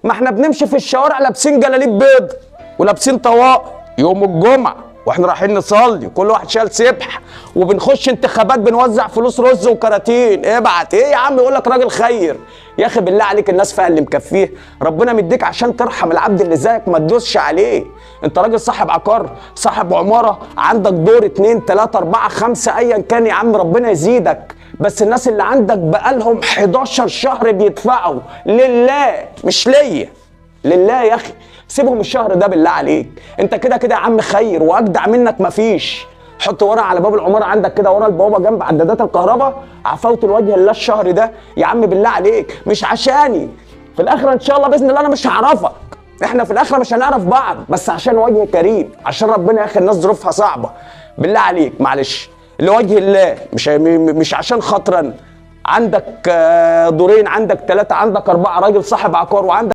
ما احنا بنمشي في الشوارع لابسين جلاليب بيض ولابسين طواقي يوم الجمعه واحنا رايحين نصلي، كل واحد شايل سبح، وبنخش انتخابات بنوزع فلوس رز وكراتين. ابعت ايه يا عم؟ يقول لك راجل خير. يا اخي بالله عليك، الناس فيها اللي مكفيه، ربنا مديك عشان ترحم العبد اللي زيك، ما تدوسش عليه. انت راجل صاحب عقار، صاحب عماره، عندك دور 2 3 4 5 ايا كان يا عم، ربنا يزيدك. بس الناس اللي عندك بقالهم 11 شهر بيدفعوا لله، مش ليا، لله يا اخي. سيبهم الشهر ده بالله عليك. انت كده كده يا عم خير، واجدع منك مفيش. حط ورقه على باب العماره عندك كده ورا البوابه جنب عدادات الكهرباء، عفوت الوجه لله الشهر ده يا عم بالله عليك، مش عشاني. في الاخره ان شاء الله باذن الله انا مش هعرفك، احنا في الاخره مش هنعرف بعض، بس عشان وجه كريم، عشان ربنا يا اخي الناس ظروفها صعبه. بالله عليك معلش، لوجه الله، مش عشان خاطرا. عندك دورين، عندك 3، عندك 4، راجل صاحب عقار وعندك